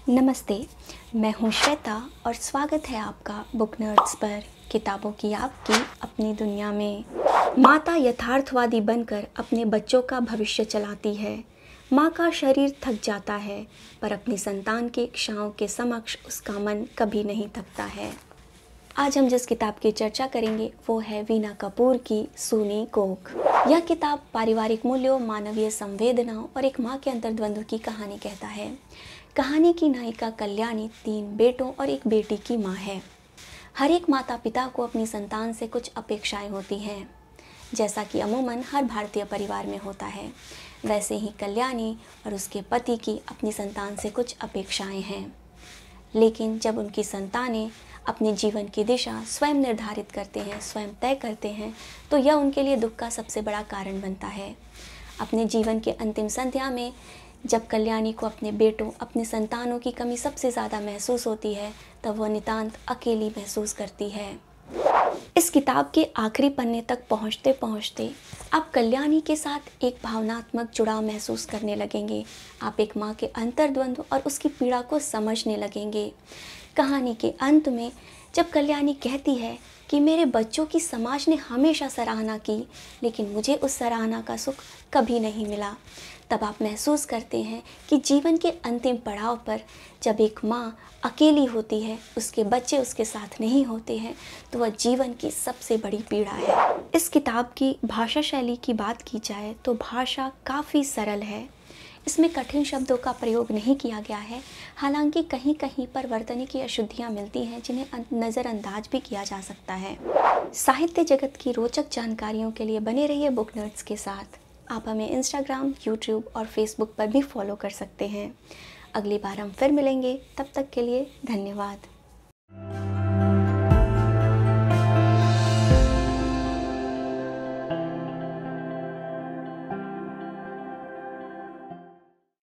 नमस्ते, मैं हूँ श्वेता और स्वागत है आपका बुक नर्ड्स पर किताबों की आपकी अपनी दुनिया में। माता यथार्थवादी बनकर अपने बच्चों का भविष्य चलाती है। माँ का शरीर थक जाता है पर अपनी संतान की इच्छाओं के समक्ष उसका मन कभी नहीं थकता है। आज हम जिस किताब की चर्चा करेंगे वो है वीना कपूर की सूनी कोख। यह किताब पारिवारिक मूल्यों, मानवीय संवेदनाओं और एक माँ के अंतर्द्वंद की कहानी कहता है। कहानी की नायिका कल्याणी 3 बेटों और एक बेटी की माँ है। हर एक माता पिता को अपनी संतान से कुछ अपेक्षाएं होती हैं, जैसा कि अमूमन हर भारतीय परिवार में होता है। वैसे ही कल्याणी और उसके पति की अपनी संतान से कुछ अपेक्षाएं हैं, लेकिन जब उनकी संतानें अपने जीवन की दिशा स्वयं निर्धारित करते हैं, स्वयं तय करते हैं, तो यह उनके लिए दुख का सबसे बड़ा कारण बनता है। अपने जीवन के अंतिम संध्या में जब कल्याणी को अपने बेटों, अपनी संतानों की कमी सबसे ज़्यादा महसूस होती है, तब वह नितांत अकेली महसूस करती है। इस किताब के आखिरी पन्ने तक पहुँचते पहुँचते आप कल्याणी के साथ एक भावनात्मक जुड़ाव महसूस करने लगेंगे। आप एक माँ के अंतर्द्वंद और उसकी पीड़ा को समझने लगेंगे। कहानी के अंत में जब कल्याणी कहती है कि मेरे बच्चों की समाज ने हमेशा सराहना की, लेकिन मुझे उस सराहना का सुख कभी नहीं मिला, तब आप महसूस करते हैं कि जीवन के अंतिम पड़ाव पर जब एक माँ अकेली होती है, उसके बच्चे उसके साथ नहीं होते हैं, तो वह जीवन की सबसे बड़ी पीड़ा है। इस किताब की भाषा शैली की बात की जाए तो भाषा काफ़ी सरल है। इसमें कठिन शब्दों का प्रयोग नहीं किया गया है। हालांकि कहीं कहीं पर वर्तनी की अशुद्धियाँ मिलती हैं जिन्हें नज़रअंदाज भी किया जा सकता है। साहित्य जगत की रोचक जानकारियों के लिए बने रहिए बुक नर्ड्स के साथ। आप हमें इंस्टाग्राम, यूट्यूब और फेसबुक पर भी फॉलो कर सकते हैं। अगली बार हम फिर मिलेंगे, तब तक के लिए धन्यवाद।